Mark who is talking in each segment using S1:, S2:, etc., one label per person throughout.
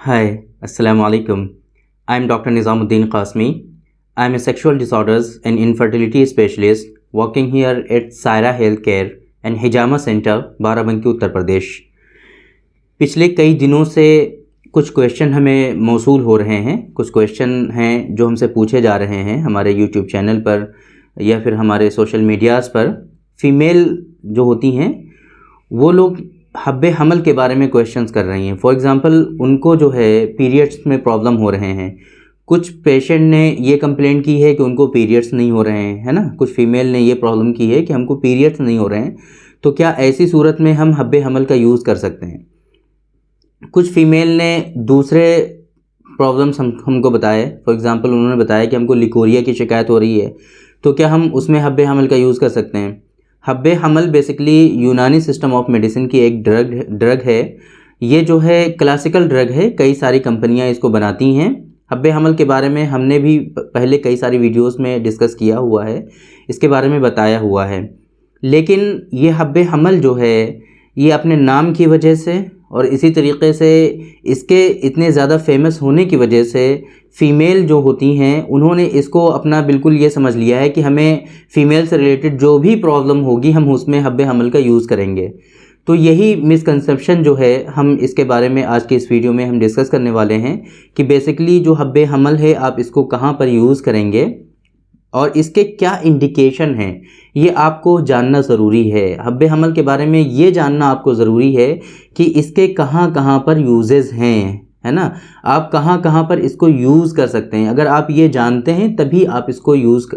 S1: Hi, Assalamu alaikum. I am Dr. Nizamuddin Qasmi. I am a sexual disorders and infertility specialist working here at Saira Healthcare and Hijama Center, Barabanki Uttar Pradesh. पिछले कई दिनों से कुछ question हमें मौसूल हो रहे हैं, कुछ क्वेश्चन हैं जो हमसे पूछे जा रहे हैं हमारे यूट्यूब चैनल पर या फिर हमारे सोशल मीडियाज़ पर। फीमेल जो होती हैं वो लोग हब्बे हमल के बारे में क्वेश्चंस कर रही हैं। फॉर एग्ज़ाम्पल उनको जो है पीरियड्स में प्रॉब्लम हो रहे हैं। कुछ पेशेंट ने ये कंप्लेंट की है कि उनको पीरियड्स नहीं हो रहे हैं, है ना। कुछ फीमेल ने ये प्रॉब्लम की है कि हमको पीरियड्स नहीं हो रहे हैं, तो क्या ऐसी सूरत में हम हब्बे हमल का यूज़ कर सकते हैं। कुछ फीमेल ने दूसरे प्रॉब्लम्स हमको बताए। फॉर एग्ज़ाम्पल उन्होंने बताया कि हमको लिकोरिया की शिकायत हो रही है, तो क्या हम उसमें हब्बे हमल का यूज़ कर सकते हैं। हब्बे हमल बेसिकली यूनानी सिस्टम ऑफ मेडिसिन की एक ड्रग है। ये जो है क्लासिकल ड्रग है, कई सारी कंपनियां इसको बनाती हैं। हब्बे हमल के बारे में हमने भी पहले कई सारी वीडियोस में डिस्कस किया हुआ है, इसके बारे में बताया हुआ है। लेकिन ये हब्बे हमल जो है ये अपने नाम की वजह से और इसी तरीके से इसके इतने ज़्यादा फेमस होने की वजह से फ़ीमेल जो होती हैं उन्होंने इसको अपना बिल्कुल ये समझ लिया है कि हमें फ़ीमेल से रिलेटेड जो भी प्रॉब्लम होगी हम उसमें हब्बे हमल का यूज़ करेंगे। तो यही मिसकंसेप्शन जो है हम इसके बारे में आज के इस वीडियो में हम डिस्कस करने वाले हैं कि बेसिकली जो हब्बे हमल है आप इसको कहाँ पर यूज़ करेंगे और इसके क्या इंडिकेशन हैं ये आपको जानना ज़रूरी है। हब्बे हमल के बारे में ये जानना आपको ज़रूरी है कि इसके कहाँ कहाँ पर यूजेस हैं, है ना। आप कहाँ कहाँ पर इसको यूज़ कर सकते हैं। अगर आप ये जानते हैं तभी आप इसको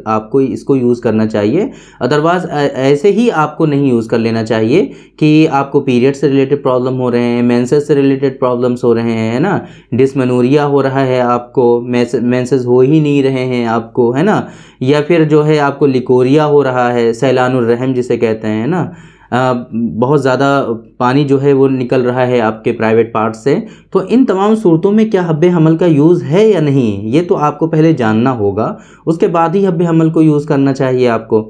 S1: आपको इसको यूज़ करना चाहिए। अदरवाइज़ ऐसे ही आपको नहीं यूज़ कर लेना चाहिए कि आपको पीरियड से रिलेटेड प्रॉब्लम हो रहे हैं, मेंसेस से रिलेटेड प्रॉब्लम्स हो रहे हैं, है ना। डिस्मेनोरिया हो रहा है आपको, मेंसेस हो ही नहीं रहे हैं आपको, है ना। या फिर जो है आपको लिकोरिया हो रहा है, सैलानुर रहम जिसे कहते हैं, है ना। बहुत ज़्यादा पानी जो है वो निकल रहा है आपके प्राइवेट पार्ट से। तो इन तमाम सूरतों में क्या हब्बे हमल का यूज़ है या नहीं, ये तो आपको पहले जानना होगा, उसके बाद ही हब्बे हमल को यूज़ करना चाहिए आपको।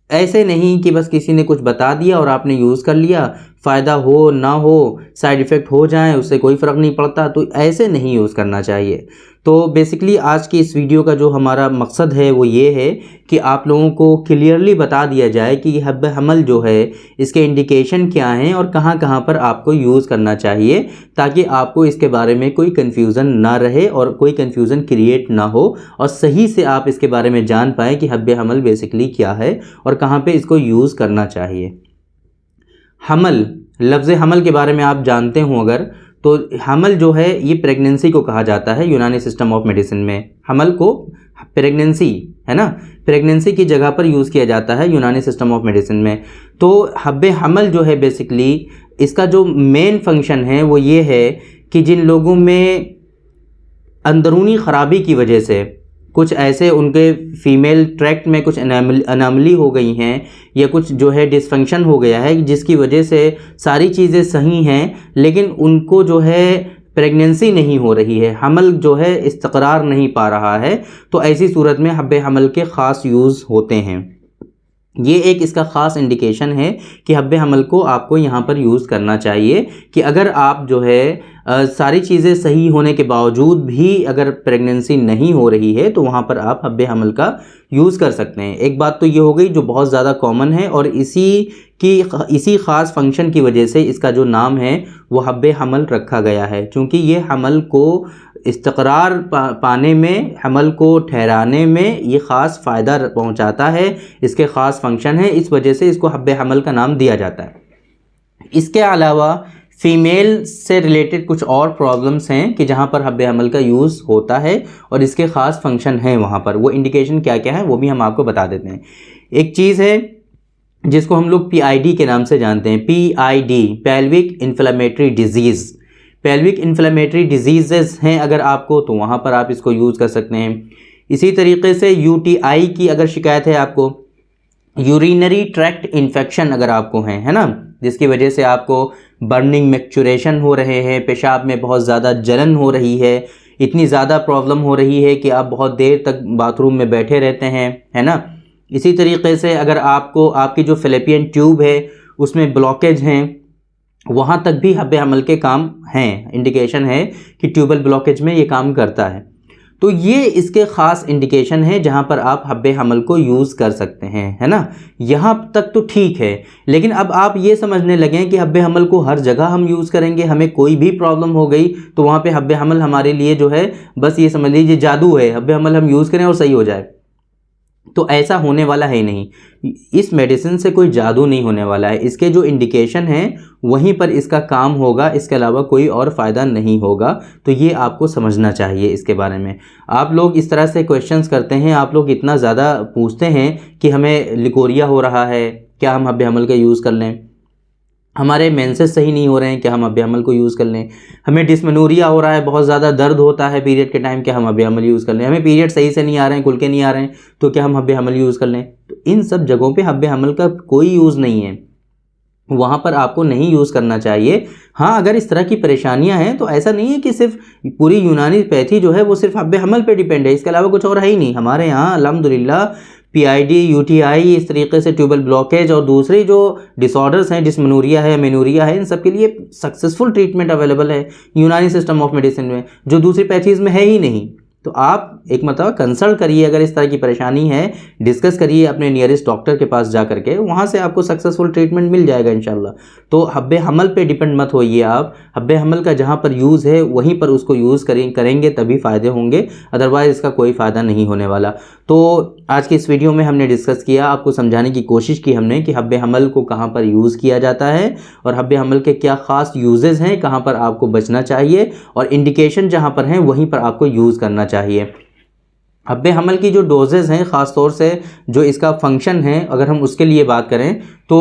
S1: ऐसे नहीं कि बस किसी ने कुछ बता दिया और आपने यूज़ कर लिया, फ़ायदा हो ना हो, साइड इफ़ेक्ट हो जाए उससे कोई फ़र्क नहीं पड़ता, तो ऐसे नहीं यूज़ करना चाहिए। तो बेसिकली आज की इस वीडियो का जो हमारा मकसद है वो ये है कि आप लोगों को क्लियरली बता दिया जाए कि ये हब्बे हमल जो है इसके इंडिकेशन क्या हैं और कहाँ कहाँ पर आपको यूज़ करना चाहिए, ताकि आपको इसके बारे में कोई कन्फ्यूज़न ना रहे और कोई कन्फ्यूज़न क्रिएट ना हो और सही से आप इसके बारे में जान पाएँ कि हब्बे हमल बेसिकली क्या है और कहाँ पे इसको यूज़ करना चाहिए। हमल, लफ्ज़ हमल के बारे में आप जानते हो अगर, तो हमल जो है ये प्रेगनेंसी को कहा जाता है यूनानी सिस्टम ऑफ मेडिसिन में। हमल को प्रेगनेंसी, है ना, प्रेगनेंसी की जगह पर यूज़ किया जाता है यूनानी सिस्टम ऑफ मेडिसिन में। तो हब्बे हमल जो है बेसिकली इसका जो मेन फंक्शन है वो ये है कि जिन लोगों में अंदरूनी ख़राबी की वजह से कुछ ऐसे उनके फीमेल ट्रैक्ट में कुछ अनामली हो गई हैं या कुछ जो है डिसफंक्शन हो गया है जिसकी वजह से सारी चीज़ें सही हैं लेकिन उनको जो है प्रेगनेंसी नहीं हो रही है, हमल जो है इस्तक़रार नहीं पा रहा है, तो ऐसी सूरत में हब्बे हमल के ख़ास यूज़ होते हैं। ये एक इसका ख़ास इंडिकेशन है कि हब्बे हमल को आपको यहाँ पर यूज़ करना चाहिए कि अगर आप जो है सारी चीज़ें सही होने के बावजूद भी अगर प्रेगनेंसी नहीं हो रही है तो वहाँ पर आप हब्बे हमल का यूज़ कर सकते हैं। एक बात तो ये हो गई जो बहुत ज़्यादा कॉमन है और इसी ख़ास फंक्शन की वजह से इसका जो नाम है वो हब्बे हमल रखा गया है, क्योंकि ये हमल को इस्तक़रार पाने में, हमल को ठहराने में ये ख़ास फ़ायदा पहुंचाता है, इसके ख़ास फंक्शन है, इस वजह से इसको हब्बे हमल का नाम दिया जाता है। इसके अलावा फ़ीमेल से रिलेटेड कुछ और प्रॉब्लम्स हैं कि जहाँ पर हब्बे हमल का यूज़ होता है और इसके ख़ास फंक्शन हैं वहाँ पर, वो इंडिकेशन क्या क्या है वो भी हम आपको बता देते हैं। एक चीज़ है जिसको हम लोग PID के नाम से जानते हैं, PID, pelvic inflammatory disease. Pelvic inflammatory disease हैं अगर आपको, तो वहाँ पर आप इसको यूज़ कर सकते हैं। इसी तरीके से UTI की अगर शिकायत है आपको, यूरिनरी ट्रैक्ट इन्फेक्शन अगर आपको है ना, जिसकी वजह से आपको बर्निंग मैक्चुरेशन हो रहे हैं, पेशाब में बहुत ज़्यादा जलन हो रही है, इतनी ज़्यादा प्रॉब्लम हो रही है कि आप बहुत देर तक बाथरूम में बैठे रहते हैं, है ना। इसी तरीके से अगर आपको आपकी जो फ़ैलोपियन ट्यूब है उसमें ब्लॉकेज हैं, वहाँ तक भी हब्बे हमल के काम हैं, इंडिकेशन है कि ट्यूबल ब्लॉकेज में ये काम करता है। तो ये इसके ख़ास इंडिकेशन है जहाँ पर आप हब्बे हमल को यूज़ कर सकते हैं, है ना। यहाँ तक तो ठीक है, लेकिन अब आप ये समझने लगें कि हब्बे हमल को हर जगह हम यूज़ करेंगे, हमें कोई भी प्रॉब्लम हो गई तो वहाँ पे हब्बे हमल हमारे लिए जो है बस ये समझ लीजिए जादू है, हब्बे हमल हम यूज़ करें और सही हो जाए। तो ऐसा होने वाला है नहीं। इस मेडिसिन से कोई जादू नहीं होने वाला है। इसके जो इंडिकेशन है वहीं पर इसका काम होगा, इसके अलावा कोई और फ़ायदा नहीं होगा। तो ये आपको समझना चाहिए इसके बारे में। आप लोग इस तरह से क्वेश्चंस करते हैं, आप लोग इतना ज़्यादा पूछते हैं कि हमें लिकोरिया हो रहा है, क्या हम हब्बे हमल का यूज़ कर लें, हमारे मेंसेस सही नहीं हो रहे हैं, क्या हम हब्बे हमल को यूज़ कर लें, हमें डिस्मेनोरिया हो रहा है, बहुत ज़्यादा दर्द होता है पीरियड के टाइम, क्या हम हब्बे हमल यूज़ कर लें, हमें पीरियड सही से नहीं आ रहे हैं, खुल के नहीं आ रहे हैं, तो क्या हम हब्बे हमल यूज़ कर लें। तो इन सब जगहों पे हब्बे हमल का कोई यूज़ नहीं है, वहाँ पर आपको नहीं यूज़ करना चाहिए। हाँ, अगर इस तरह की परेशानियाँ हैं तो ऐसा नहीं है कि सिर्फ पूरी यूनानी पैथी जो है वो सिर्फ हब्बे हमल पे डिपेंड है, इसके अलावा कुछ और है ही नहीं। हमारे यहाँ अल्हम्दुलिल्लाह पीआईडी, यूटीआई, इस तरीके से ट्यूबल ब्लॉकेज और दूसरी जो डिसऑर्डर्स हैं, डिस्मेनोरिया है, मेनोरिया है, इन सब के लिए सक्सेसफुल ट्रीटमेंट अवेलेबल है यूनानी सिस्टम ऑफ मेडिसिन में, जो दूसरी पैथीज़ में है ही नहीं। तो आप एक मतलब कंसल्ट करिए, अगर इस तरह की परेशानी है डिस्कस करिए अपने नियरेस्ट डॉक्टर के पास जा करके, वहाँ से आपको सक्सेसफुल ट्रीटमेंट मिल जाएगा इंशाल्लाह। तो हब्बे हमल पे डिपेंड मत होइए आप, हब्बे हमल का जहाँ पर यूज़ है वहीं पर उसको यूज़ करेंगे तभी फ़ायदे होंगे, अदरवाइज़ इसका कोई फ़ायदा नहीं होने वाला। तो आज की इस वीडियो में हमने डिस्कस किया, आपको समझाने की कोशिश की हमने कि हब्बे हमल को कहाँ पर यूज़ किया जाता है और हब्बे हमल के क्या ख़ास यूजेज़ हैं, कहाँ पर आपको बचना चाहिए और इंडिकेशन जहाँ पर हैं वहीं पर आपको यूज़ करना चाहिए। हब्बे हमल की जो डोजेज़ हैं, ख़ास तौर से जो इसका फंक्शन है, अगर हम उसके लिए बात करें तो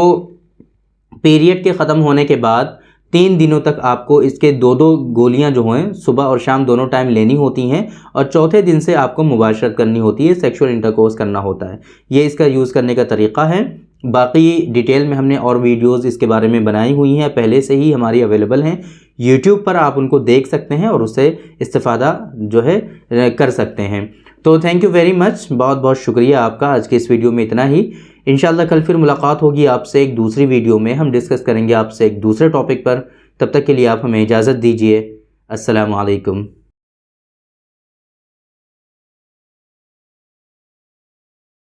S1: पीरियड के ख़त्म होने के बाद 3 दिनों तक आपको इसके 2-2 गोलियां जो हैं सुबह और शाम दोनों टाइम लेनी होती हैं और चौथे दिन से आपको मुबाशरत करनी होती है, सेक्सुअल इंटरकोर्स करना होता है। ये इसका यूज़ करने का तरीक़ा है। बाकी डिटेल में हमने और वीडियोस इसके बारे में बनाई हुई हैं, पहले से ही हमारी अवेलेबल हैं यूट्यूब पर, आप उनको देख सकते हैं और उससे इस्तेफ़ादा जो है कर सकते हैं। तो थैंक यू वेरी मच, बहुत बहुत शुक्रिया आपका। आज के इस वीडियो में इतना ही। इंशाल्लाह कल फिर मुलाकात होगी आपसे एक दूसरी वीडियो में, हम डिस्कस करेंगे आपसे एक दूसरे टॉपिक पर। तब तक के लिए आप हमें इजाज़त दीजिए। अस्सलामु अलैकुम।